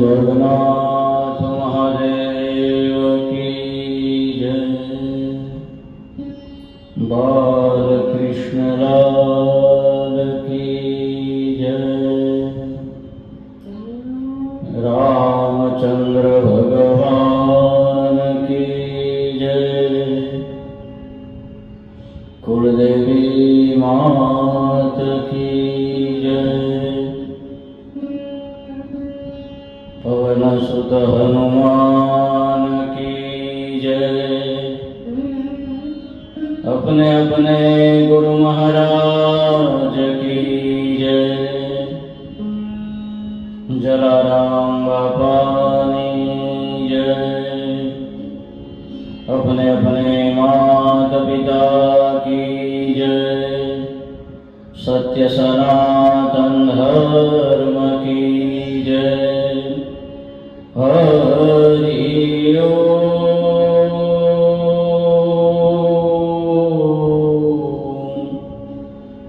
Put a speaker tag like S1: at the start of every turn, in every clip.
S1: जगन्नाथ महादेव की जय। बालकृष्ण लाल की जय। रामचंद्र भगवान की जय। कुलदेवी मात की जय। पवन सुत हनुमान की जय। अपने अपने गुरु महाराज की जय। जलाराम बापानी जय। अपने अपने माता पिता की जय। सत्य सनातन धर्म की जय। हरि ओम।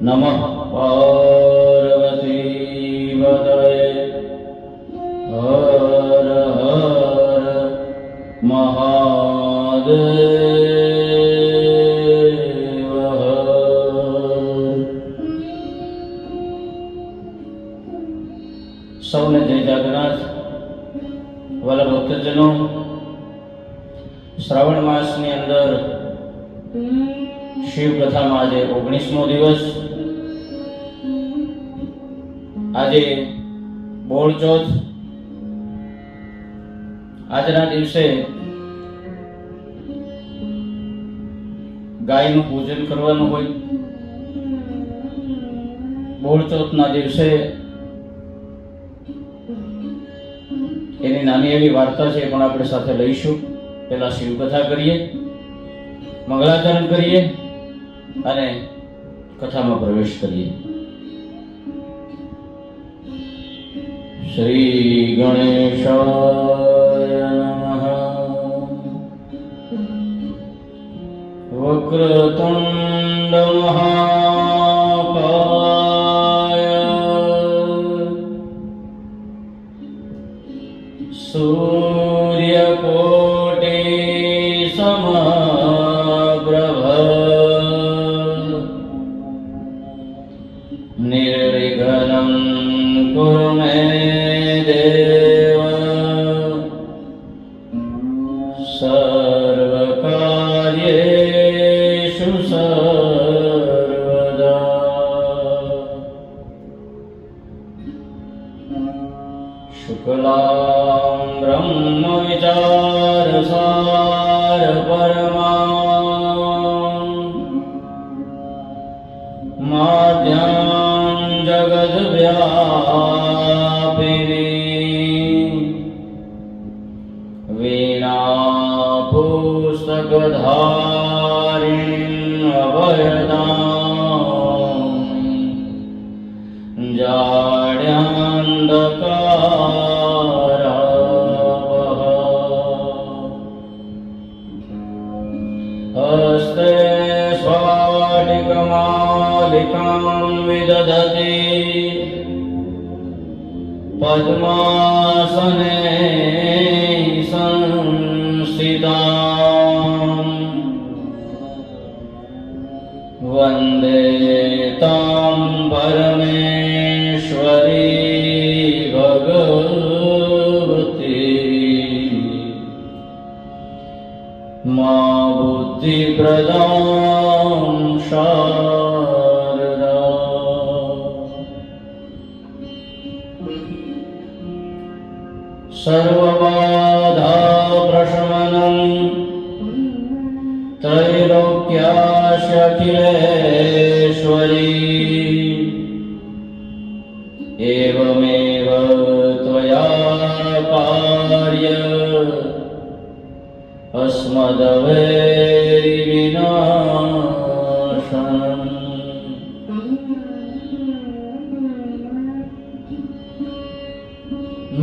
S1: नमः पार्वती पतये। हर हर महादेव हर। સૌને જય જગન્નાથ। વાલા ભક્તજનો, શ્રાવણ માસની અંદર શિવ કથામાં આજે 19મો દિવસ। આજે બોળ ચોથ। આજના દિવસે ગાયનું પૂજન કરવાનું હોય। બોળ ચોથના દિવસે એની નાની એવી વાર્તા છે, પણ આપણે સાથે લઈશું। પહેલા શિવ કથા કરીએ, મંગલાચરણ કરીએ અને કથામાં પ્રવેશ કરીએ। શ્રી ગણેશાય નમઃ। વક્રતુંડ મહાકાય सूर्यकोटि समप्रभ निर्विघ्नं कुरु मे देव। सर्वकार्येषु सर्वदा। शुक्लां ब्रह्म विचार सार परमां माद्यां जगद व्यापिनी वीणा पुस्तक धारिणी अभयदां जाड्यान्धकार हस्ते स्फाटिकमालिकां विदधति पद्मासने संस्थितां वन्दे तां परमेश्वरी भगवती मा बुद्धिप्रदां शारदा। सर्वबाधा प्रशमनं त्रैलोक्याख्यखिलेश्वरी एवमेव त्वया कार्य अस्मद्वैरिविनाशनम्।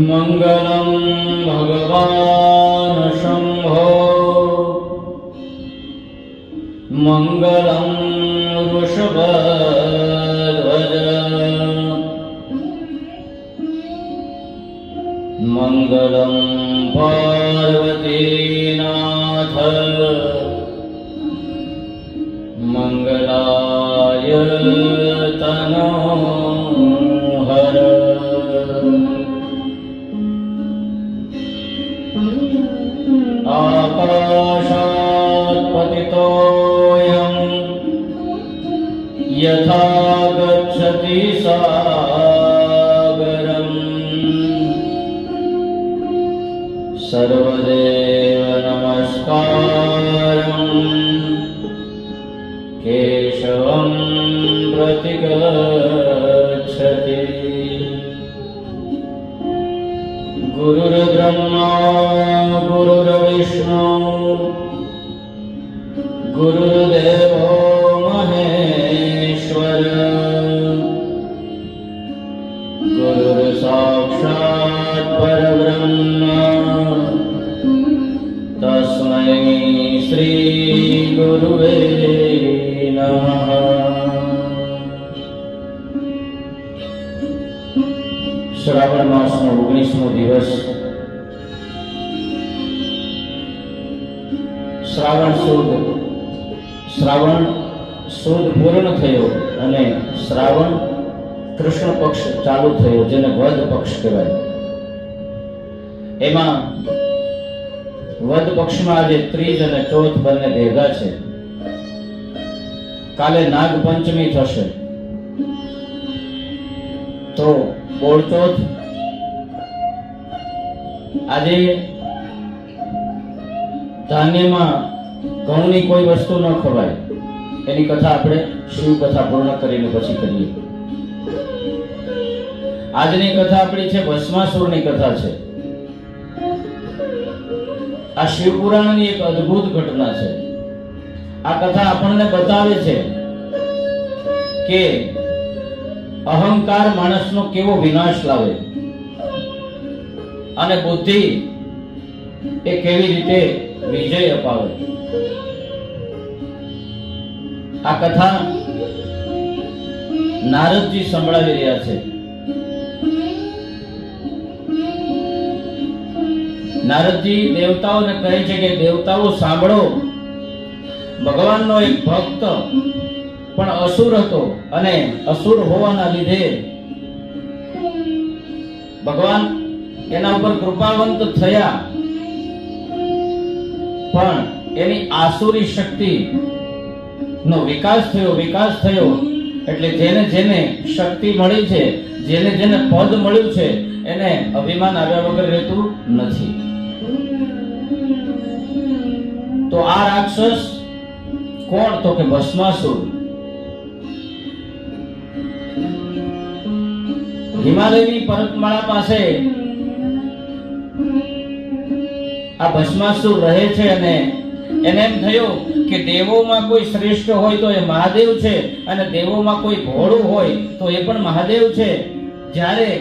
S1: मंगलं भगवान् शंभो मंगलं वृषभध्वज મંગલમ પાર્વતીનાથ મંગલાય તનોહર આકાશાત પતિતોયમ યથા ગચ્છતિ સાગરમ સર્વદેવ નમસ્કારમ કેશવમ પ્રતિગચ્છતિ ગુરુર્બ્રહ્મા ગુરુર્વિષ્ણુ ગુરુર્દેવો મહેશ્વર ગુરુર સાક્ષાત પરબ્રહ્મ તસ્મૈ શ્રી ગુરુવે નમઃ. શ્રાવણ માસનો 19મો દિવસ. શ્રાવણ સુદ પૂર્ણ થયો અને શ્રાવણ કૃષ્ણ પક્ષ ચાલુ થયો, જેને વદ પક્ષ કહેવાય. એમાં વદ પક્ષમાં આજે ત્રીજ અને ચોથ બંને ભેગા છે. કાલે નાગ પંચમી થશે, તો બોળચોથ. આજે ધાન્યમાં ઘઉંની કોઈ વસ્તુ ન ખવાય, એની કથા આપણે શિવ કથા પૂર્ણ કરીને પછી કરીએ. આજની કથા આપણી છે ભસ્માસુરની કથા છે. આ શિવ પુરાણની એક અદ્ભુત ઘટના છે. આ કથા આપણને બતાવે છે કે અહંકાર માણસનો કેવો વિનાશ લાવે અને બુદ્ધિ એ કેવી રીતે વિજય અપાવે. આ કથા નારદજી સંભળાવી રહ્યા છે. નારદજી દેવતાઓને કહે છે કે દેવતાઓ સાંભળો, ભગવાનનો એક ભક્ત પણ અસુર હતો અને અસુર હોવાના લીધે ભગવાન એના ઉપર કૃપાવંત થયા, પણ એની આસુરી શક્તિ નો વિકાસ થયો. એટલે જેને જેને શક્તિ મળી છે, જેને જેને પદ મળ્યું છે, એને અભિમાન આવ્યા વગર રહેતું નથી. તો આ રાક્ષસ કોણ? તો કે ભસ્માસુર. હિમાલયની પર્વતમાળા પાસે આ ભસ્માસુર રહે છે અને એને એમ થયું કે દેવોમાં કોઈ શ્રેષ્ઠ હોય તો એ મહાદેવ છે અને દેવોમાં કોઈ ભોળું હોય તો એ પણ મહાદેવ છે. જ્યારે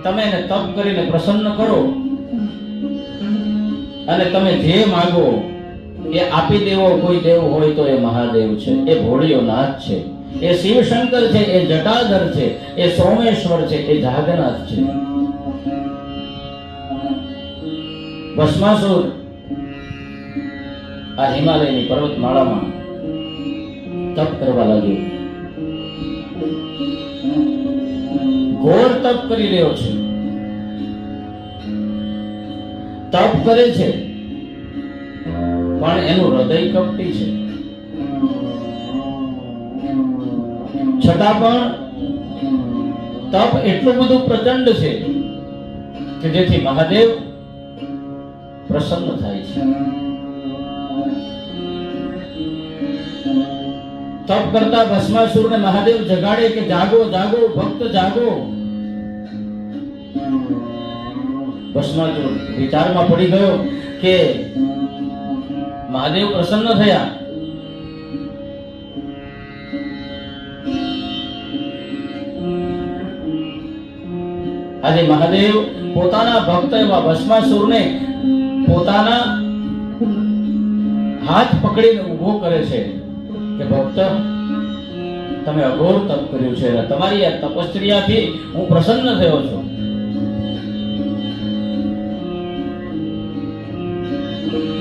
S1: તમે એને તપ કરીને પ્રસન્ન કરો અને તમે જે માંગો એ આપી દેવો કોઈ દેવ હોય તો એ મહાદેવ છે, એ ભોળિયો નાથ છે, એ શિવશંકર છે, એ જટાધર છે, એ સોમેશ્વર છે, એ જાગન્નાથ છે. ભસ્માસુર આ હિમાલયની પર્વતમાળામાં તપ કરવા લાગ્યો. ઘોર તપ કરી રહ્યો છે. તપ કરે છે પણ એનું હૃદય કપટી છે. છતાં પણ તપ એટલું બધું પ્રચંડ છે કે જેથી મહાદેવ પ્રસન્ન થાય છે. તપ કરતા ભસ્માસુરને મહાદેવ જગાડે કે જાગો જાગો ભક્ત જાગો. ભસ્માસુર વિચારમાં પડી ગયો કે મહાદેવ પ્રસન્ન થયા. આજે મહાદેવ પોતાના ભક્ત એવા ભસ્માસુરને પોતાના હાથ પકડીને ઊભો કરે છે કે ભક્ત, તમે અઘોર તપ કર્યું છે અને તમારી આ તપશ્ચર્યાથી હું પ્રસન્ન થયો છું.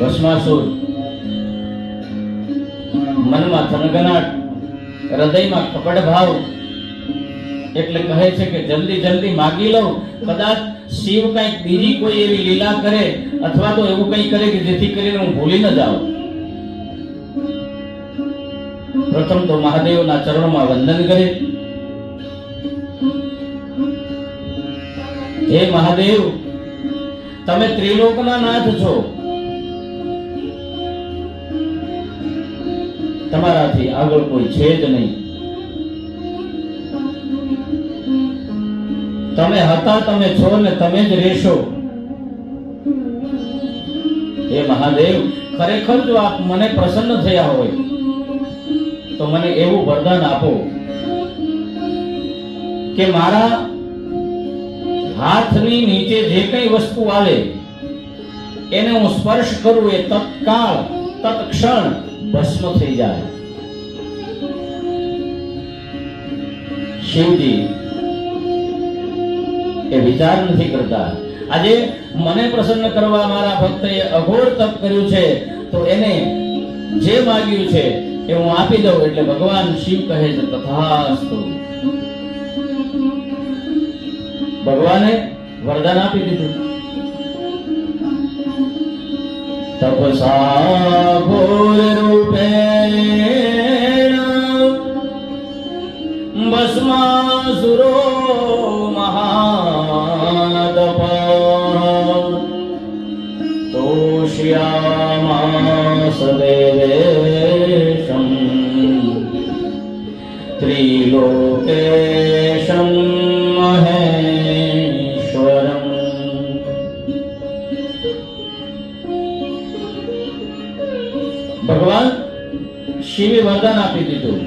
S1: ભસ્માસુર મનમાં થનગનાટ, હૃદયમાં કપટ ભાવ, એટલે કહે છે કે જલ્દી જલ્દી માગી લઉં, કદાચ શિવ કંઈક બીજી કોઈ એવી લીલા કરે અથવા તો એવું કંઈ કરે કે જેથી કરીને હું ભૂલી ન જાઉં. પ્રથમ તો મહાદેવના ચરણોમાં વંદન કરે. હે મહાદેવ, તમે ત્રિલોકના નાથ છો, તમારાથી આગળ કોઈ છે જ નહીં. તમે હતા, તમે છો ને તમે જ રહેશો. હે મહાદેવ, ખરેખર જો આપ મને પ્રસન્ન થયા હોય તો મને એવું વરદાન આપો કે મારા હાથની નીચે જે કઈ વસ્તુ આવે એને હું સ્પર્શ કરું, એ તત્કાળ તત્ક્ષણ ભસ્મ થઈ જાય. શિવજી એ વિચાર નથી કરતા. આજે મને પ્રસન્ન કરવા મારા ભક્તએ અઘોર તપ કર્યું છે, તો એને જે માંગ્યું છે એ હું આપી દઉં. એટલે ભગવાન શિવ કહે છે તથાસ્તુ. ભગવાને વરદાન આપી દીધું. તપસા ઘોર રૂપેણ ભસ્માસુરો મહાતપઃ તોષ્યામાસ દેવેશં ત્રિલોકેશં મહેશ્વરમ. ભગવાન શિવે વરદાન આપી દીધું.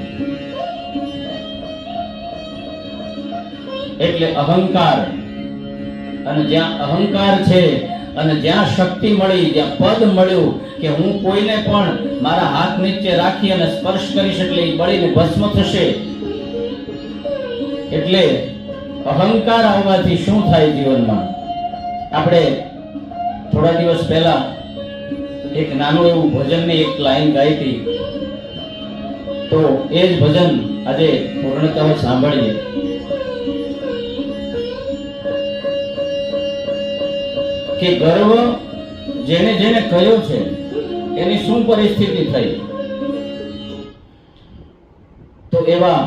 S1: એટલે અહંકાર, અને જ્યાં અહંકાર છે અને જ્યાં શક્તિ મળી, જ્યાં પદ મળ્યું કે હું કોઈને પણ મારા હાથ નીચે રાખી અને સ્પર્શ કરીશ એટલે એ બળીને ભસ્મ થશે. એટલે અહંકાર આવવાથી શું થાય જીવનમાં? આપણે થોડા દિવસ પહેલા એક નાનું એવું ભજનની એક લાઈન ગાઈ હતી, તો એ જ ભજન આજે પૂર્ણતઃ સાંભળીએ. કે ગર્વ જેને જેને કયો છે એની શું પરિસ્થિતિ થઈ, તો એવા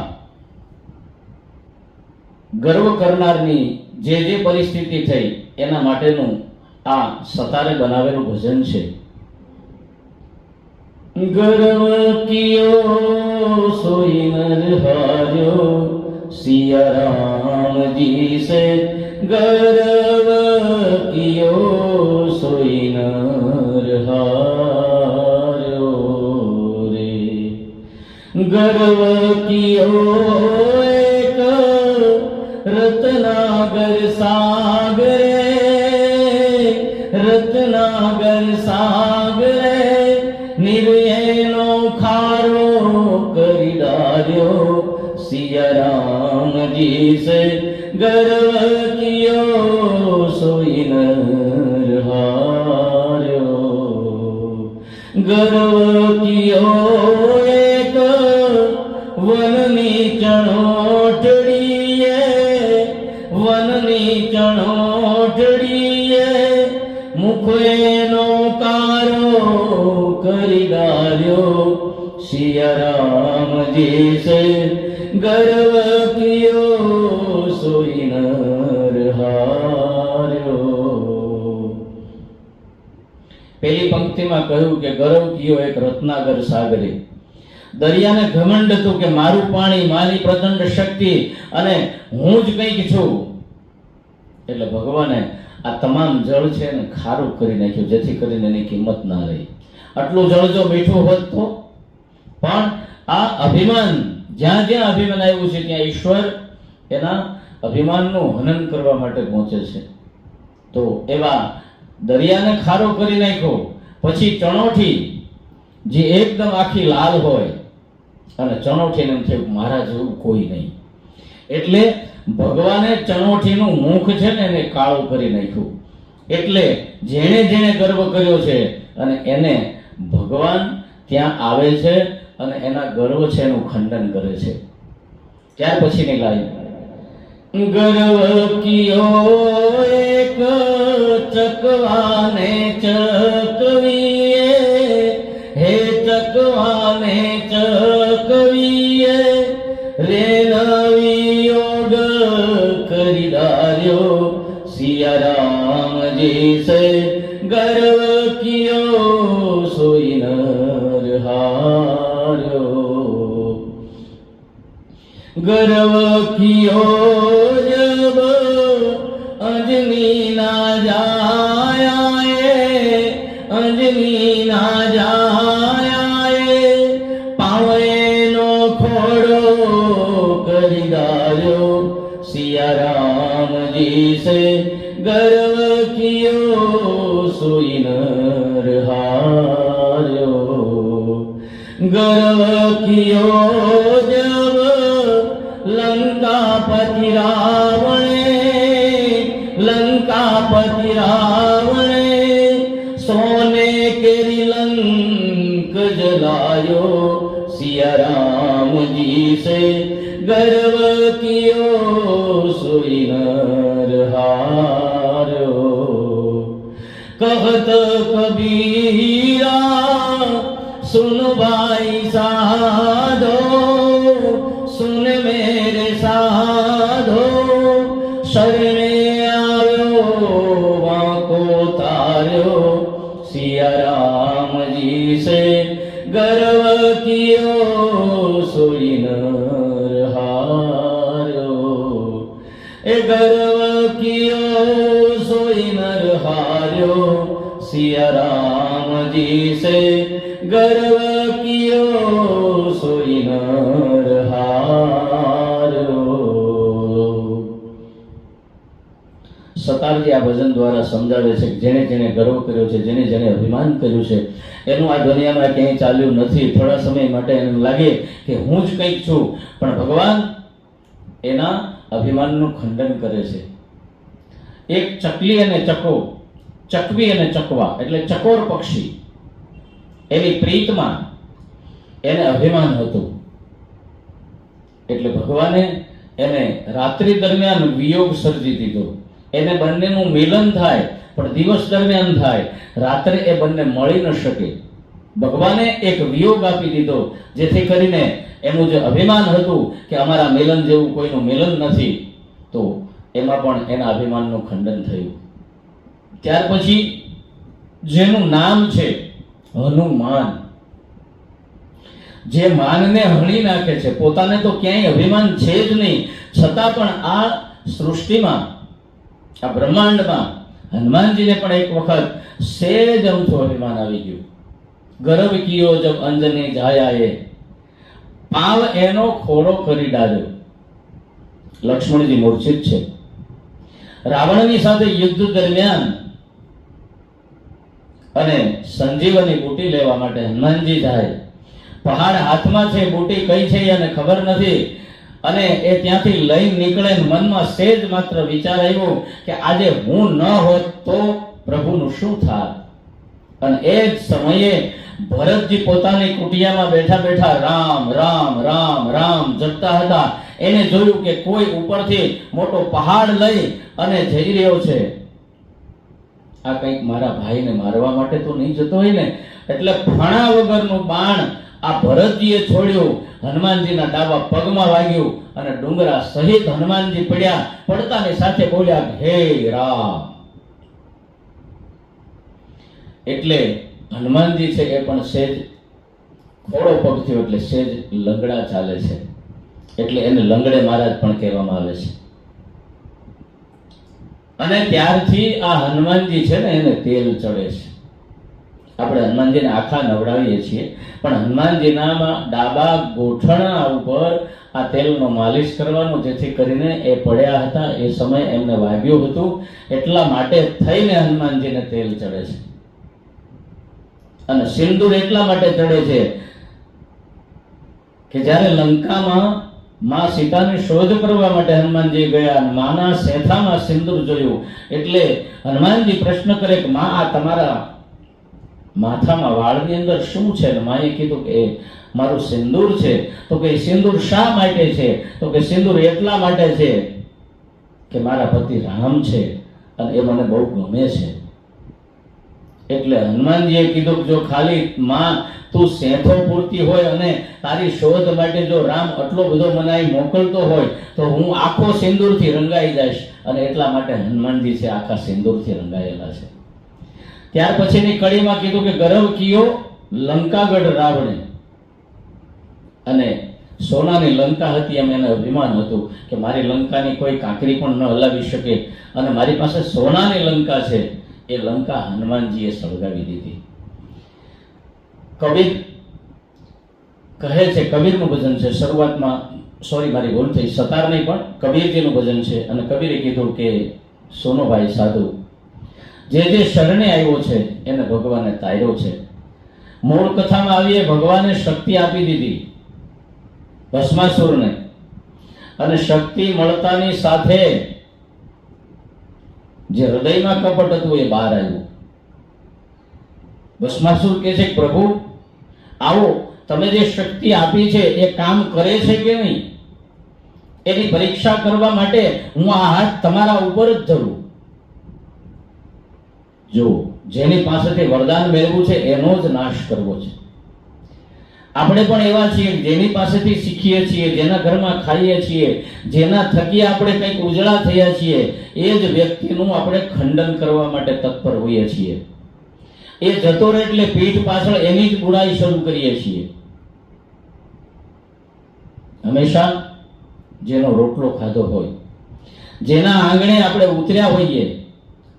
S1: ગર્વ કરનારની જે જે પરિસ્થિતિ થઈ એના માટેનું આ સતારે બનાવેલું ભજન છે. ગર્વ કિયો સોઈ નર હાર્યો, સિયા રામજી સે ગર્વ કિયો સોઈ નર હાર્યો રે. ગર્વ કિયો એક રત્નાગર સાગરે, રત્નાગર સાગરે નિર્યનો ખારો કરી ડાર્યો. સિયા રામજી સે ગર્વ કિયો સોઈ નર હાર્યો. ગર્વ કિયો એક વનની ચણોટડીએ, વનની ચણોટડીએ મુખ એનો કારો કરી ડાર્યો. સિયા રામજી સે ગર્વ કિયો સોઈ નર હાર્યો. પેલી પંક્તિમાં કહ્યું કે ગર્વ કિયો એક રત્નાગર સાગરે. દરિયાને ઘમંડ હતું કે મારું પાણી, મારી પ્રચંડ શક્તિ અને હું જ કંઈક છું. એટલે ભગવાને આ તમામ જળ છે ને ખારું કરી નાખ્યું, જેથી કરીને એની કિંમત ના રહી. આટલું જળ જો મીઠું હોત તો, પણ આ અભિમાન, જ્યાં જ્યાં અભિમાન આવ્યું છે ત્યાં ઈશ્વર એના અભિમાનનું હનન કરવા માટે પહોંચે છે. તો એવા દરિયાને ખારો કરી નાખ્યો. પછી ચણોઠી જે એકદમ આખી લાલ હોય, અને ચણોઠીને એમ થયું મારા જેવું કોઈ નહીં. એટલે ભગવાને ચણોઠીનું મુખ છે ને એને કાળું કરી નાખ્યું. એટલે જેણે જેણે ગર્વ કર્યો છે અને એને ભગવાન ત્યાં આવે છે અને એના ગર્વ છે એનું ખંડન કરે છે. ત્યાર પછીની લાઈન, ગર્વ કિયો એક ચકવાને ચકવીએ, હે ચકવાને ચકવીએ, રે નવિયોગ કરી ડાર્યો, સિયારામજી સે ગર્વ કિયો સોઈ નર હાર્યો. ગર્વ કિયો જબ અંજની ના જાયા, અંજની ના જાયા, પાવેનો ખોડો કરી ડાર્યો, સિયારામજી સે ગર્વ કિયો સોઈ નર હાર્યો. ગર્વ કિયો જબ લંકાપતિ રાવણે, સોને કેરી લંક જલાયો, સિયારામજી સે ગર્વ કિયો સોઈ નર હાર્યો. કહત કબીરા સુન ભાઈ સાધો, સુન મેરે સાધો, શરણે આવ્યો વાંકો તાર્યો, સિયારામજી સે ગર્વ કિયો સોઈ નર હાર્યો. એ ગર્વ કિયો સોઈ નર હાર્યો, સિયારામજી સે ગર્વ કિયો સોઈ નર હાર્યો. સતારજી આ ભજન દ્વારા સમજાવે છે કે જેને જેને ગર્વ કર્યો છે, જેને જેને અભિમાન કર્યું છે, એનું આ દુનિયામાં ક્યાંય ચાલ્યું નથી. થોડા સમય માટે એને લાગે કે હું જ કંઈક છું, પણ ભગવાન એના અભિમાનનું ખંડન કરે છે. એક ચકલી અને ચકો, ચકવી અને ચકવા એટલે ચકોર પક્ષી, એની પ્રીતમાં એને અભિમાન હતું. એટલે ભગવાને એને રાત્રિ દરમિયાન વિયોગ સર્જી દીધો. એને બંનેનું મિલન થાય પણ દિવસ દરમિયાન થાય, રાત્રે એ બંને મળી ન શકે. ભગવાને એક વિયોગ આપી દીધો, જેથી કરીને એનું જે અભિમાન હતું કે અમારા મિલન જેવું કોઈનું મિલન નથી, તો એમાં પણ એના અભિમાનનું ખંડન થયું. ત્યાર પછી જેનું નામ છે હનુમાન, જે માનને હણી નાખે છે, પોતાને તો ક્યાંય અભિમાન છે જ નહીં, છતાં પણ આ સૃષ્ટિમાં, આ બ્રહ્માંડમાં હનુમાનજીને પણ એક વખત સેજ અમથું અભિમાન આવી ગયું. ગર્વ કિયો જબ અંજની જાયાએ, પાવ એનો ખોડો કરી ડાળ્યો. લક્ષ્મણજી મૂર્છિત છે. રાવણની સાથે યુદ્ધ દરમિયાન અને સંજીવની બુટી લેવા માટે હનુમાનજી જાય. પહાડ હાથમાં છે, બુટી કઈ છે એને ખબર નથી, અને એ ત્યાંથી લઈને નીકળે. મનમાં સેજ માત્ર વિચાર આવ્યો કે આજે હું ન હોત તો પ્રભુનું શું થાત. અને એ જ સમયે ભરતજી પોતાની કુટિયામાં બેઠા બેઠા રામ રામ રામ રામ જપતા હતા. એને જોયું કે કોઈ ઉપરથી મોટો પહાડ લઈ અને જઈ રહ્યો છે. આ કંઈક મારા ભાઈને મારવા માટે તો નહીં જતો હોય ને. એટલે ફણા વગરનું બાણ આ ભરતજીએ છોડ્યું, હનુમાનજીના ડાબા પગમાં વાગ્યું અને ડુંગરા સહિત હનુમાનજી પડ્યા. પડતાની સાથે બોલ્યા હે રામ. એટલે હનુમાનજી છે એ પણ સેજ ખોડો પગ થયો, એટલે સેજ લંગડા ચાલે છે, એટલે એને લંગડે મહારાજ પણ કહેવામાં આવે છે. અને ત્યારથી આ હનુમાનજી છે ને એને તેલ ચડે છે. આપણે હનુમાનજીને આખા નવડાવીએ છીએ, પણ હનુમાનજીના ડાબા ગોઠણા ઉપર આ તેલનો માલિશ કરવાનો, જેથી કરીને એ પડ્યા હતા એ સમય એમને વાગ્યું હતું, એટલા માટે થઈને હનુમાનજીને તેલ ચડે છે. અને સિંદૂર એટલા માટે ચડે છે કે જ્યારે લંકામાં માં સીતાની શોધ કરવા માટે હનુમાનજી ગયા, માના સેથામાં સિંદૂર જોયું, એટલે હનુમાનજી પ્રશ્ન કરે કે માં આ તમારા માથામાં વાળની અંદર શું છે? માએ કીધું કે એ મારું સિંદૂર છે. તો કે સિંદૂર શા માટે છે? તો કે સિંદૂર એટલા માટે છે કે મારા પતિ રામ છે અને એ મને બહુ ગમે છે. એટલે હનુમાનજીએ કીધું કે જો ખાલી માં તું સેંથો પૂરતી હોય અને તારી શોધ માટે જો રામ આટલો બધો મને અહીં મોકલતો હોય તો હું આખો સિંદૂરથી રંગાઈ જઈશ. અને એટલા માટે હનુમાનજી છે આખા સિંદૂરથી રંગાયેલા છે. ત્યાર પછીની કડીમાં કીધું કે ગર્વ કિયો લંકાગઢ રાવણે, અને સોનાની લંકા હતી એમ એને અભિમાન હતું કે મારી લંકાની કોઈ કાંકરી પણ ન હલાવી શકે અને મારી પાસે સોનાની લંકા છે. એ લંકા હનુમાનજીએ સળગાવી દીધી. કબીર કહે છે, કબીરનું ભજન છે શરૂઆતમાં, સોરી મારી ભૂલ થઈ, સતાર નહીં પણ કબીરજીનું ભજન છે. અને કબીરે કીધું કે સોનોભાઈ સાધુ, જે જે શરણે આવ્યો છે એને ભગવાને તાર્યો છે. મૂળ કથામાં આવીએ, ભગવાને શક્તિ આપી દીધી ભસ્માસુરને, અને શક્તિ મળતાની સાથે જે હૃદયમાં કપટ હતું એ બહાર આવ્યું. ભસ્માસુર કહે છે, પ્રભુ આવો, તમે જે શક્તિ આપી છે એ કામ કરે છે કે નહીં એની પરીક્ષા કરવા માટે હું આ હાથ તમારા ઉપર જ ધરું. જો જેની પાસેથી વરદાન મેળવવું છે એનો જ નાશ કરવો છે. આપણે પણ એવા છીએ જેની પાસેથી શીખીએ છીએ, જેના ઘરમાં ખાઈએ છીએ, જેના થકી આપણે કંઈક ઉજળા થયા છીએ, એ જ વ્યક્તિનું આપણે ખંડન કરવા માટે તત્પર હોઈએ છીએ. એ જતો રહે એટલે પીઠ પાછળ એની જ બુરાઈ શરૂ કરીએ છીએ. હંમેશા જેનો રોટલો ખાધો હોય, જેના આંગણે આપણે ઉતર્યા હોઈએ,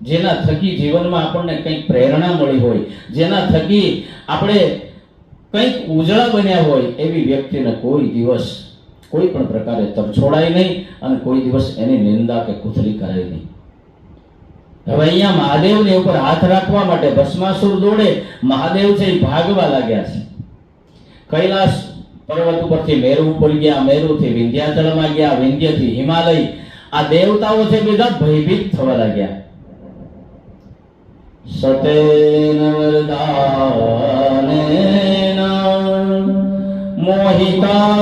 S1: જેના થકી જીવનમાં આપણને કંઈક પ્રેરણા મળી હોય, જેના થકી આપણે કંઈક ઉજળા બન્યા હોય, એવી વ્યક્તિને કોઈ દિવસ કોઈ પણ પ્રકારે તરછોડાય નહીં અને કોઈ દિવસ એની નિંદા કે કુથલી કરાય નહીં. હવે અહીંયા મહાદેવની ઉપર હાથ રાખવા માટે ભસ્માસુર દોડે, મહાદેવ છે એ ભાગવા લાગ્યા છે. કૈલાસ પર્વત ઉપરથી મેરુ ઉપર ગયા, મેરુથી વિંધ્યાચલમાં ગયા, વિંધ્યથી હિમાલય. આ દેવતાઓ છે બધા ભયભીત થવા લાગ્યા. સતેન વરદાનેન મોહિતા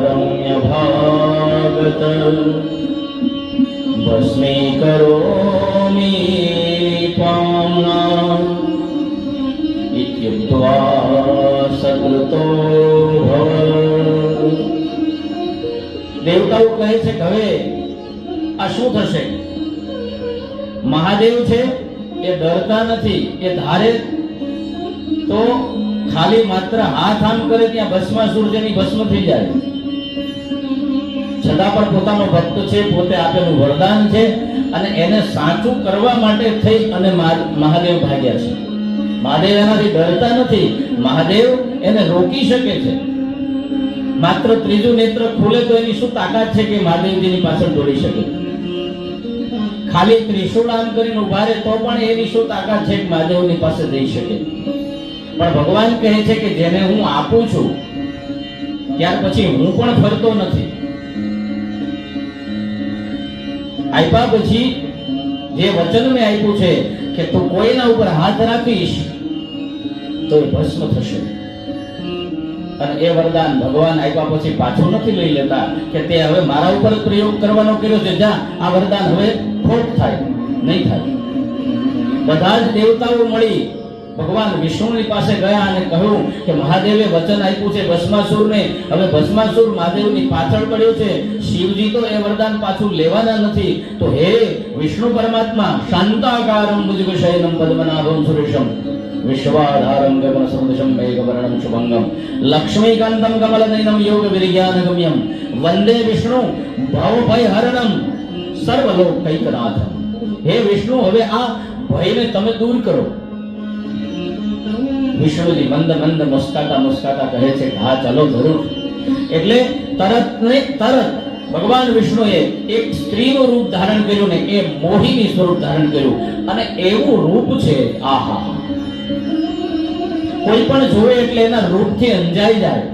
S1: રમ્ય ભાગત ભસ્મીકરોમિ ત્વામ ઇત્યુક્ત્વા સકૃતો ભવ. દેવતાઓ કહે છે કે હવે આ શું થશે? મહાદેવ છે એ ડરતા નથી, એ ધારે તો ખાલી માત્ર હાથ આમ કરે ત્યાં ભસ્માસુર જેની ભસ્મ થઈ જાય. છતાં પણ પોતાનો ભક્ત છે, પોતે આપેલું વરદાન છે અને એને સાચું કરવા માટે થઈ અને મહાદેવ ભાગ્યા છે. મહાદેવ એનાથી ડરતા નથી, મહાદેવ એને રોકી શકે છે. માત્ર ત્રીજું નેત્ર ખોલે તો એની શું તાકાત છે કે મહાદેવજીની પાછળ દોડી શકે? ખાલી ત્રિશૂળ આમ કરીને ઉભા રહે તો પણ એની શું તાકાત છે કે મહાદેવની પાસે જઈ શકે? પણ ભગવાન કહે છે કે જેને હું આપું છું ત્યાર પછી હું પણ ફરતો નથી. આપ્યા પછી જે વચન મેં આપ્યું છે કે તું કોઈના ઉપર હાથ રાખીશ તો એ ભસ્મ થશે. અને એ વરદાન ભગવાન આપ્યા પછી પાછું નથી લઈ લેતા કે તે હવે મારા ઉપર પ્રયોગ કરવાનો કર્યો છે, જા આ વરદાન હવે ખોટ થાય, નહીં થાય. બધા જ દેવતાઓ મળી ભગવાન વિષ્ણુની પાસે ગયા અને કહ્યું કે મહાદેવે વચન આપ્યું છે ભસ્માસુરને, હવે ભસ્માસુર મહાદેવની પાછળ પડ્યો છે, શિવજી તો એ વરદાન પાછું લેવાના નથી. તો હે વિષ્ણુ પરમાત્મા, શાંતાકારમ ભુજગશયનમ પદ્મનાભમ સુરેશમ વિશ્વાધારમ ગગનસદૃશમ મેઘવર્ણમ શુભંગમ લક્ષ્મીકાંતમ કમલનયનમ યોગ વિજ્ઞાનગમ્યમ વંદે વિષ્ણુ ભવભયહરણમ સર્વલોકૈકનાથમ. હે વિષ્ણુ, હવે આ ભયને તમે દૂર કરો. વિષ્ણુજી મંદ મંદ મુસ્કાતા કહે છે કે હા ચાલો જરૂર. એટલે તરત ને તરત ભગવાન વિષ્ણુએ એક સ્ત્રીનું રૂપ ધારણ કર્યું ને એ મોહિની સ્વરૂપ ધારણ કર્યું. અને એવું રૂપ છે, આહા, કોઈ પણ જોવે એટલે એના રૂપથી અંજાઈ જાય.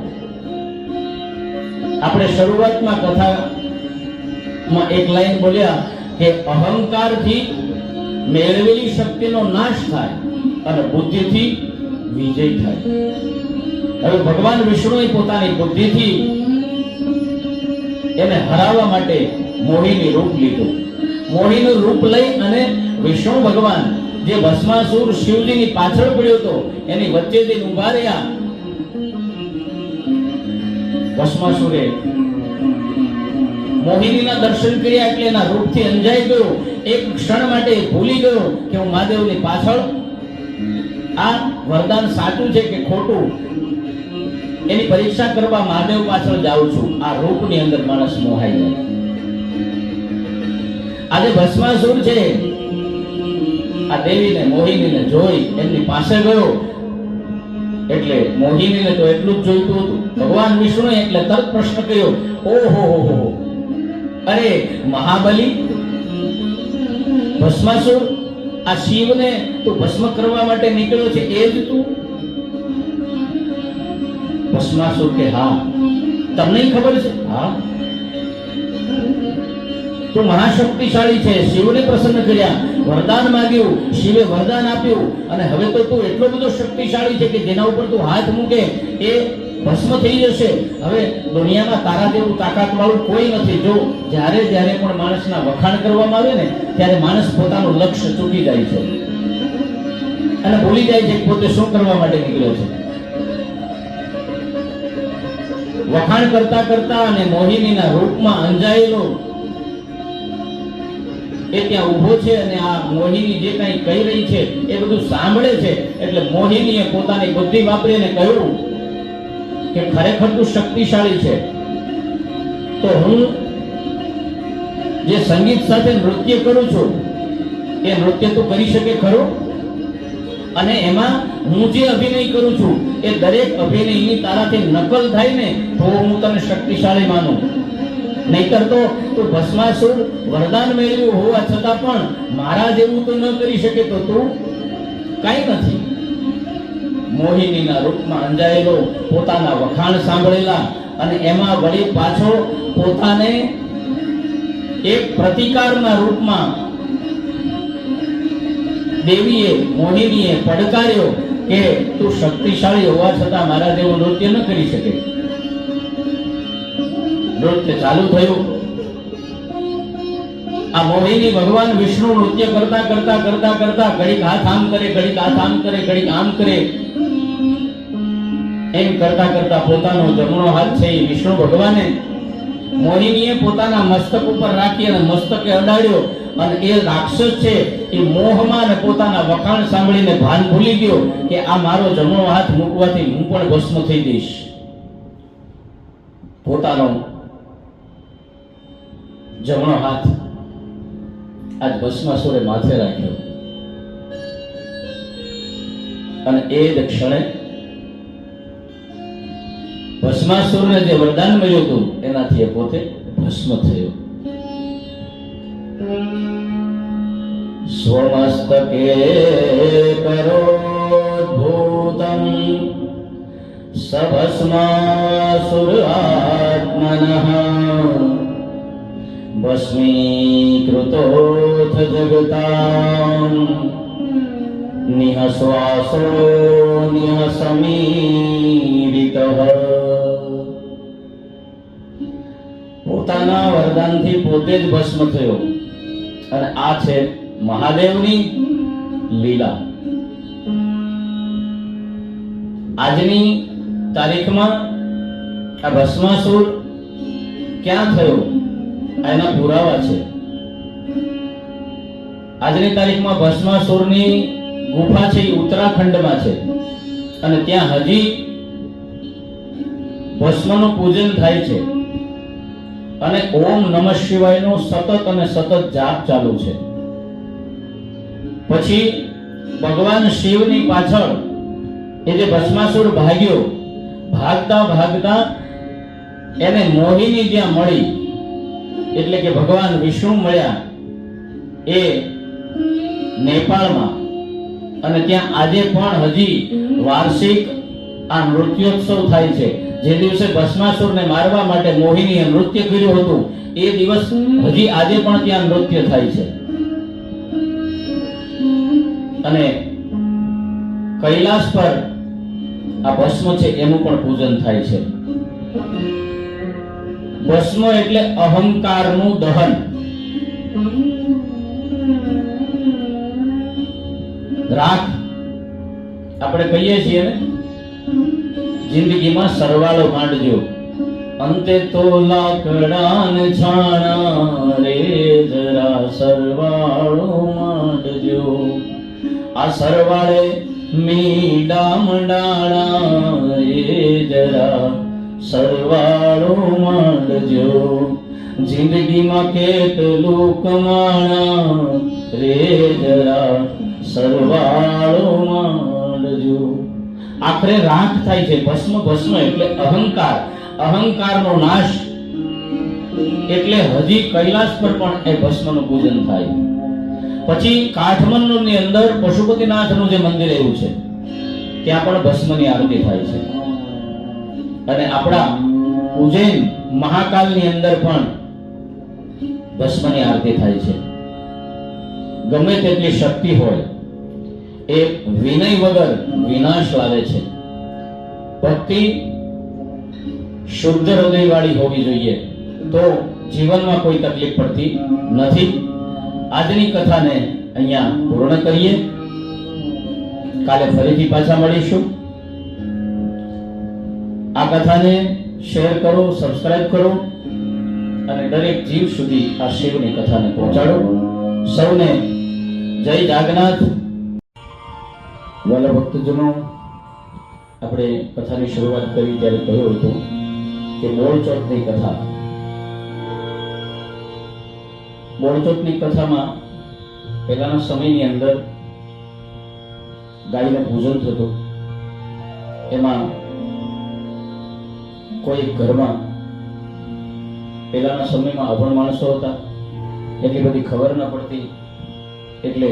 S1: આપણે શરૂઆતમાં કથામાં એક લાઈન બોલ્યા કે અહંકારથી મેળવેલી શક્તિનો નાશ થાય અને બુદ્ધિથી વિજય થાય. હવે ભગવાન વિષ્ણુએ પોતાની બુદ્ધિથી એને હરાવવા માટે મોહિની રૂપ લીધું. મોહિનું રૂપ લઈ અને વિષ્ણુ ભગવાન જે ભસ્માસુર શિવજીની પાછળ પડ્યો હતો એની વચ્ચેથી ઊભા રહ્યા. ભસ્માસુરે મોહિનીના દર્શન કર્યા એટલે એના રૂપથી અંજાઈ ગયો. એક ક્ષણ માટે ભૂલી ગયો કે હું મહાદેવની પાછળ આ વરદાન સાચું છે કે ખોટું એની પરીક્ષા કરવા મહાદેવ પાછળ જાઉં છું. આ રૂપની અંદર માણસ મોહાઈ જાય. આજે ભસ્માસુર છે આ દેવીને મોહિનીને જોઈ એમની પાસે ગયો એટલે મોહિનીને તો એટલું જ જોઈતું હતું. ભગવાન વિષ્ણુએ એટલે તરત પ્રશ્ન કર્યો, ઓહો હો, અરે મહાબલી ભસ્માસુર, આ શિવને તું ભસ્મ કરવા માટે નીકળ્યો છે એ જ તું? ભસ્માસુર કે હા. તમને ખબર છે? હા. તું મહાશક્તિશાળી છે. શિવને પ્રસન્ન કર્યા, વરદાન માંગ્યું, શિવે વરદાન આપ્યું અને હવે તો તું એટલો બધો શક્તિશાળી છે કે જેના ઉપર તું હાથ મૂકે એ ભસ્મ થઈ જશે. હવે દુનિયામાં તારા જેવું તાકાત વાળું કોઈ નથી. જો જ્યારે જ્યારે પણ માણસના વખાણ કરવામાં આવે ને ત્યારે માણસ પોતાનું લક્ષ્ય ચૂકી જાય છે અને ભૂલી જાય છે પોતે શું કરવા માટે નીકળ્યો છે. વખાણ કરતા કરતા અને મોહિનીના રૂપમાં અંજાયેલો એ ત્યાં ઊભો છે અને આ મોહિની જે કંઈ કહી રહી છે એ બધું સાંભળે છે. એટલે મોહિનીએ પોતાની બુદ્ધિ વાપરીને કહ્યું કે ખરેખર તું શક્તિશાળી છે તો હું જે સંગીત સાથે નૃત્ય કરું છું એ નૃત્ય તું કરી શકે ખરો? અને એમાં હું જે અભિનય કરું છું એ દરેક અભિનયની તારાથી નકલ થાય ને તો હું તને શક્તિશાળી માનું. નહીતર તો તું ભસ્માસુર વરદાન મેળવ્યું હોવા છતાં પણ મારા જેવું તો ન કરી શકે તો તું કાંઈ નથી. મોહિનીના રૂપમાં અંજાયેલો પોતાના વખાણ સાંભળેલા અને એમાં વળી પાછો પોતાને એક પ્રતિકારના રૂપમાં દેવીએ મોહિનીએ પડકાર્યો કે તું શક્તિશાળી હોવા છતાં મારા જેવું નૃત્ય ન કરી શકે. નૃત્ય ચાલુ થયું. આ મોહિની ભગવાન વિષ્ણુ નૃત્ય કરતા કરતા કરતા કરતા ઘડીક હાથ આમ કરે, ઘડીક હાથ આમ કરે, ઘડીક આમ કરે. એમ કરતા કરતા પોતાનો જમણો હાથ છે એ વિષ્ણુ ભગવાને મોહિનીએ પોતાના મસ્તક ઉપર રાખી અને મસ્તકે અડાડ્યો અને એ રાક્ષસ છે એ મોહમાં અને પોતાના વખાણ સાંભળીને ભાન ભૂલી ગયો કે આ મારો જમણો હાથ મૂકવાથી હું પણ ભસ્મ થઈ જઈશ. પોતાનો જમણો હાથ આજ ભસ્માસુરે માથે રાખ્યો અને એ જ ક્ષણે ભસ્માસુરને જે વરદાન મળ્યું હતું એનાથી એ પોતે ભસ્મ થયો. સ્વમસ્તકે કરોદ્ભૂતં સભસ્માસુર આત્મનઃ ભસ્મીકૃતોથ જગતાં નિઃશ્વાસો નિઃસમીરિતઃ. પોતાના વરદાનથી પોતે જ ભસ્મ થયો અને આ છે મહાદેવની લીલા. આજની તારીખમાં આ ભસ્માસુર ક્યાં થયો એના પુરાવા છે. આજની તારીખમાં ભસ્માસુરની ગુફા છે એ ઉત્તરાખંડમાં છે અને ત્યાં હજી ભસ્મનું પૂજન થાય છે અને ઓમ નમઃ શિવાયનો સતત અને સતત જાપ ચાલુ છે. પછી ભગવાન શિવની પાછળ એ જે ભસ્માસુર ભાગ્યો, ભાગતા ભાગતા એને મોહિની જ્યાં મળી એટલે કે ભગવાન વિષ્ણુ મળ્યા એ નેપાળમાં અને ત્યાં આજે પણ હજી વાર્ષિક આ નૃત્યોત્સવ થાય છે. જે દિવસે ભસ્માસુરને મારવા માટે મોહિનીએ નૃત્ય કર્યું હતું એ દિવસ હજી આજે પણ ત્યાં નૃત્ય થાય છે અને કૈલાસ પર આ ભસ્મ છે એનું પણ પૂજન થાય છે. ભસ્મ એટલે અહંકારનું દહન. રાખ આપણે કહીએ છીએ ને, જિંદગીમાં સરવાળો માંડજો, અંતે તો લાકડાન છાણા રે જરા સરવાળો માંડજો. આ સરવાળે મીડા મંડાણા રે જરા સરવાળો માંડજો. જિંદગીમાં કેટલું કમાણા રે જરા સરવાળો માંડજો. આખરે રાખ થાય છે. ભસ્મ ભસ્મ એટલે અહંકાર, અહંકારનો નાશ. એટલે હજી કૈલાસ પર પણ એ ભસ્મનું પૂજન થાય. પછી કાઠમંડુની અંદર પશુપતિનાથનું જે મંદિર એવું છે ત્યાં પણ ભસ્મની આરતી થાય છે. અને આપણા ઉજ્જૈન મહાકાલની અંદર પણ ભસ્મની આરતી થાય છે. ગમે તેટલી શક્તિ હોય એ વિનય વગર વિનાશ લાવે છે. ભક્તિ શુદ્ધ હૃદય વાળી હોવી જોઈએ તો જીવનમાં કોઈ તકલીફ પડતી નથી. આજની કથાને અહીંયા પૂર્ણ કરીએ. કાલે ફરીથી પાછા મળીશું. આ કથાને શેર કરો, સબસ્ક્રાઇબ કરો અને દરેક જીવ સુધી આ શિવની કથાને પહોંચાડો. સૌને જય જાગનાથ. વાલા ભક્તજનો, આપણે કથાની શરૂઆત કરી ત્યારે કહ્યું હતું કે બોળચોથની કથા. બોળચોથની કથામાં પહેલાના સમયની અંદર ગાયનું પૂજન થતું. એમાં કોઈ ઘરમાં પહેલાના સમયમાં અભણ માણસો હતા, એટલી બધી ખબર ન પડતી. એટલે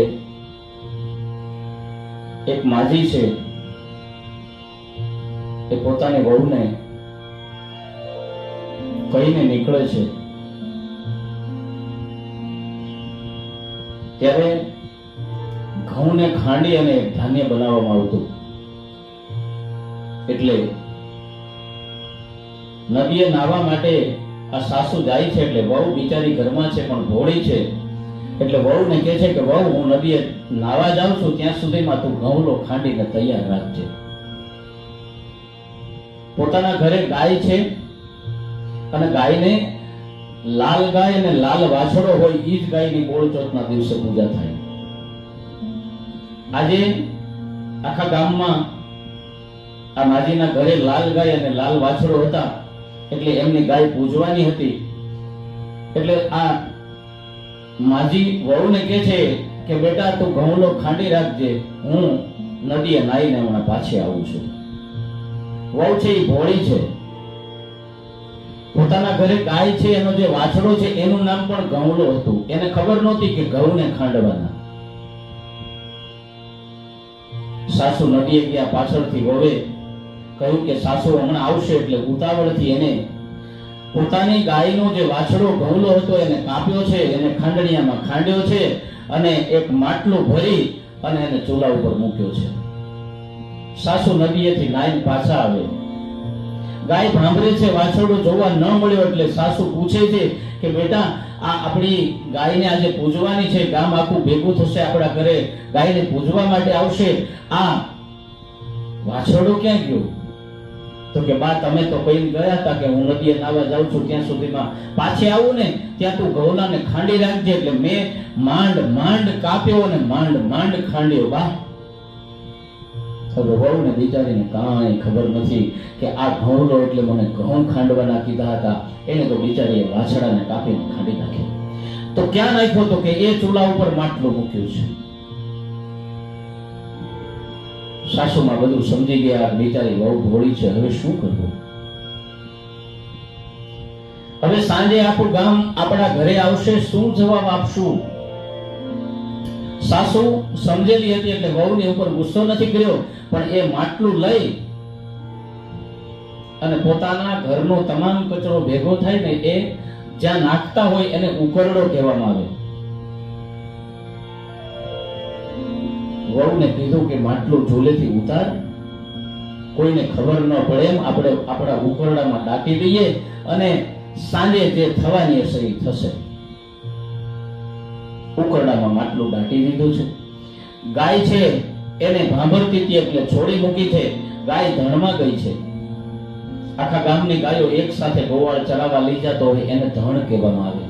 S1: એક માજી છે એ પોતાની વહુને કહીને નીકળે છે. ત્યારે ઘઉંને ખાંડી અને ધાન્ય બનાવવામાં આવતું. એટલે નદીએ નાહવા માટે આ સાસુ જાય છે. એટલે વહુ બિચારી ઘરમાં છે પણ ભોળી છે. એટલે વહુને કહે છે કે વહુ, હું નદીએ નાહવા જાઉં છું, ત્યાં સુધીમાં તું ઘઉંલો ખાંડીને તૈયાર રાખજે. પોતાના ઘરે ગાય છે અને ગાયને લાલ ગાય અને લાલ વાછડો હોય એ જ ગાયની બોળચોથના દિવસે પૂજા થાય. આજે આખા ગામમાં આ માજીના ઘરે લાલ ગાય અને લાલ વાછડો હતા એટલે એમની ગાય પૂજવાની હતી. એટલે આ માજી વહુને કહે છે કે બેટા તું ઘઉંલો ખાંડી રાખજે, હું નદીએ નાહીને હમણાં પાછી આવું છું. વહુ છે એ ભોળી છે. પોતાના ઘરે ગાય છે, એનો જે વાછડો છે એનું નામ પણ ઘઉંલો હતું. એને ખબર નહોતી કે ઘઉંને ખાંડવાના. સાસુ નદીએ ગયા. પાછળથી વહુએ કહ્યું કે સાસુ હમણાં આવશે. એટલે ઉતાવળથી એને પોતાની ગાયનો જે વાછડો ઘઉંલો હતો એને કાપ્યો છે, એને ખાંડણીયામાં ખાંડ્યો છે અને એક માટલું ભરી અને એને ચૂલા ઉપર મૂક્યો છે. સાસુ નદીએથી નાઈને પાછા આવે. ગાય ભાંભરે છે, વાછરડો જોવા ન મળ્યો. એટલે સાસુ પૂછે છે કે બેટા, આ આપણી ગાયને આજે પૂજવાની છે, ગામ આખું ભેગું થશે આપણા ઘરે, ગાયને પૂજવા માટે આવશે, આ વાછરડો ક્યાં ગયો? તો કે બા, તમે તો કઈ ગયા હતા કે હું નદીએ નાવા જાઉં છું, ત્યાં સુધીમાં પાછી આવું ને ત્યાં તું ઘઉંલાને ખાંડી રાખજે. એટલે મેં માંડ માંડ કાપ્યો અને માંડ માંડ ખાંડ્યો. બા, હવે વહુને બિચારીને કાંઈ ખબર નથી કે આ ઘઉંલો એટલે મને ઘઉં ખાંડવાના કીધા હતા. એને તો બિચારીએ વાછડાને કાપીને ખાંડી નાખ્યો. તો ક્યાં નાખ્યો? તો કે એ ચૂલા ઉપર માટલું મૂક્યું છે. સાસુમાં બધું સમજી ગયા. બિચારી બહુ ભોળી છે, હવે શું કરવું? હવે સાંજે આખું ગામ આપણા ઘરે આવશે, શું જવાબ આપશું? સાસુ સમજેલી હતી એટલે વહુની ઉપર ગુસ્સો નથી કર્યો, પણ એ માટલું લઈ અને પોતાના ઘરનો તમામ કચરો ભેગો થાય ને એ જ્યાં નાખતા હોય એને ઉકરડો કહેવામાં આવે. વહુને કીધું કે માટલું ઝૂલેથી ઉતાર, કોઈને ખબર ન પડે એમ આપણે આપણા ઉકરડામાં દાટી દઈએ અને સાંજે જે થવાની હશે એ થશે. ઉકરડામાં માટલું દાટી દીધું છે. ગાય છે એને ભાંભરતી હતી એટલે છોડી મૂકી છે. ગાય ધણમાં ગઈ છે. આખા ગામની ગાયો એક સાથે ગોવાળ ચરાવવા લઈ જતો હોય એને ધણ કહેવામાં આવે.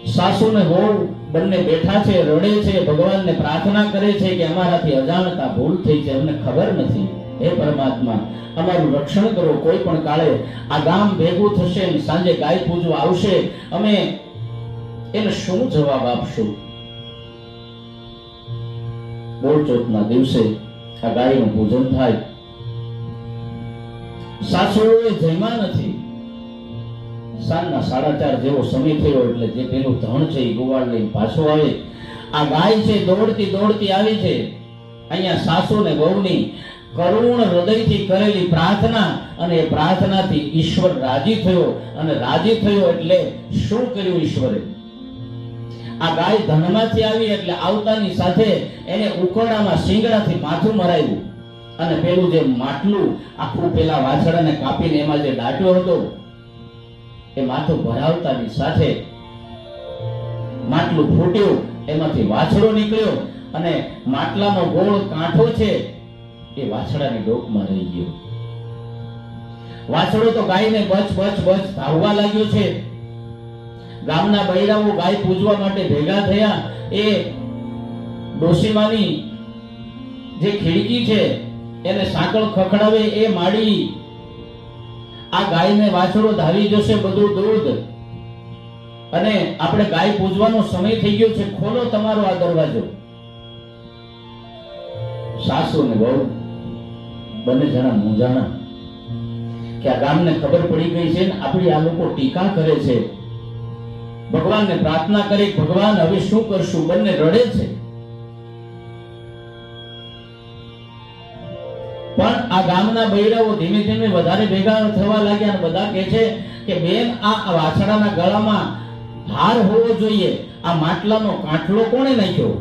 S1: સાસુ ને વહુ બંને બેઠા છે, રડે છે, ભગવાનને પ્રાર્થના કરે છે કે અમારાથી અજાણતા ભૂલ થઈ છે, અમને ખબર નથી. હે પરમાત્મા, અમારું રક્ષણ કરો. કોઈ પણ કાળે આ ગામ ભેગું થશે અને સાંજે ગાય પૂજવા આવશે, અમે એને શું જવાબ આપશું? બોળચોથના દિવસે આ ગાયનું પૂજન થાય. સાસુએ જમ્યા નથી. સાંજના 4:30 જેવો સમય થયો એટલે જે પેલું ધણ છે એ ગોવાળ લઈને પાછો આવે. આ ગાય છે દોડતી દોડતી આવી છે. અહીંયા સાસુ ને વહુની કરુણ હૃદયથી કરેલી પ્રાર્થના, અને એ પ્રાર્થનાથી ઈશ્વર રાજી થયો. અને રાજી થયો એટલે શું કર્યું ઈશ્વરે? આ ગાય ધનમાંથી આવી એટલે આવતાની સાથે એને ઉકરડામાં શિંગડાથી માથું મરાવ્યું અને પેલું જે માટલું આખું પેલા વાછડાને કાપીને એમાં જે દાટ્યો હતો એ માથું ભરાવતાની સાથે માટલું ફૂટ્યું, એમાંથી વાછડો નીકળ્યો અને માટલાનો ગોળ કાંઠો છે એ વાછડાની ડોકમાં રહી ગયો. વાછડો તો ગાયને બચ બચ બચ ધાવવા લાગ્યો છે. ગામના બૈરાઓ ગાય પૂજવા માટે ભેગા થયા. એ ડોશીમાની જે ખીડકી છે એને સાંકળ ખખડાવે એ માડી આ ગાયને વાછડો ધાવી જશે બધું દૂધ, અને આપણે ગાય પૂજવાનો સમય થઈ ગયો છે, ખોલો તમારો આ દરવાજો. સાસુ ને વહુ બંને જણા મૂંઝાણા કે આ ગામને ખબર પડી ગઈ છે ને આપણી આ લોકો ટીકા કરે છે. ભગવાનને પ્રાર્થના કરી, ભગવાન હવે શું કરશું? બંને રડે છે. પણ આ ગામના બૈરાઓ ધીમે ધીમે વધારે ભેગા થવા લાગ્યા અને બધા કહે છે કે બેન, આ વાછડાના ગળામાં હાર હોવો જોઈએ, આ માટલાનો કાંઠલો કોણે નાખ્યો?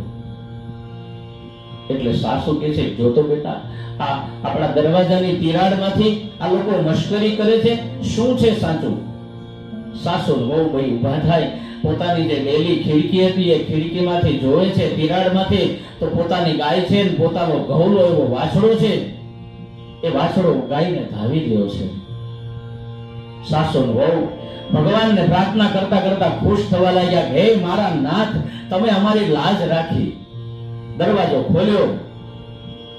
S1: એટલે સાસુ કહે છે, જો તો બેટા, આ આપણા દરવાજાની તિરાડમાંથી આ લોકો મશ્કરી કરે છે, શું છે સાચું? સાસુ વહુ ભાઈ ઊભા થાય, પોતાની જે બેલી ખીડકી હતી એ ખીડકીમાંથી જોવે છે તિરાડમાંથી, તો પોતાની ગાય છે ને પોતાનો ઘઉલો એવો વાછડો છે, એ વાછડો ગાયને ધાવી રહ્યો છે. સાસુ વહુ ભગવાનને પ્રાર્થના કરતા કરતા ખુશ થવા લાગ્યા. હે મારા નાથ, તમે અમારી લાજ રાખી. દરવાજો ખોલ્યો,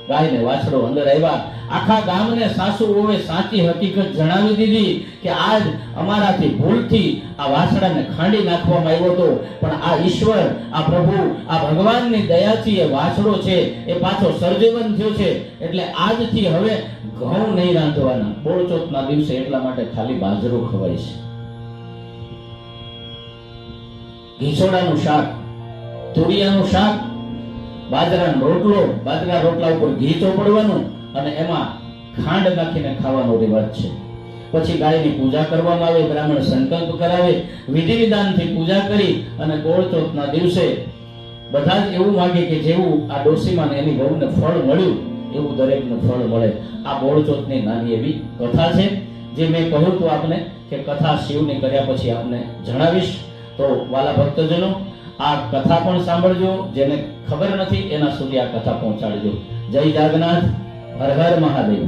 S1: ગાયને વાછડો અંદર આવ્યા. આખા ગામને સાસુઓએ સાચી હકીકત જણાવી દીધી કે આજ અમારાથી ભૂલથી આ વાછડાને ખાંડી નાખવામાં આવ્યો હતો, પણ આ ઈશ્વર, આ પ્રભુ, આ ભગવાનની દયાથી એ વાછડો છે એ પાછો સર્જીવન થયો છે, એટલે આજથી હવે ઘઉં નહીં રાંધવાના. બોળચોથના દિવસે એટલા માટે ખાલી બાજરો ખવાય છે. ઘીસોડાનું શાક, તુરિયાનું શાક, બાજરાનો રોટલો, બાજરા રોટલા ઉપર ઘી ચોપડવાનું અને એમાં ખાંડ નાખીને ખાવાનો રિવાજ છે. પછી ગાયની પૂજા કરવામાં આવે, બ્રાહ્મણ સંકલ્પ કરાવે, વિધિ વિધાનથી પૂજા કરી અને બોળચોથના દિવસે બધા જ એવું માગે કે જેવું આ ડોશીમાને એની વહુને ફળ મળ્યું એવું દરેકને ફળ મળે. આ બોળચોથની નાની એવી કથા છે જે મેં કહ્યું હતું આપને કે કથા શિવની કર્યા પછી આપને જણાવીશ. તો વાલા ભક્તજનો, આ કથા પણ સાંભળજો. જેને ખબર નથી એના સુધી આ કથા પહોંચાડજો. જય જાગનાથ, હર હર મહાદેવ.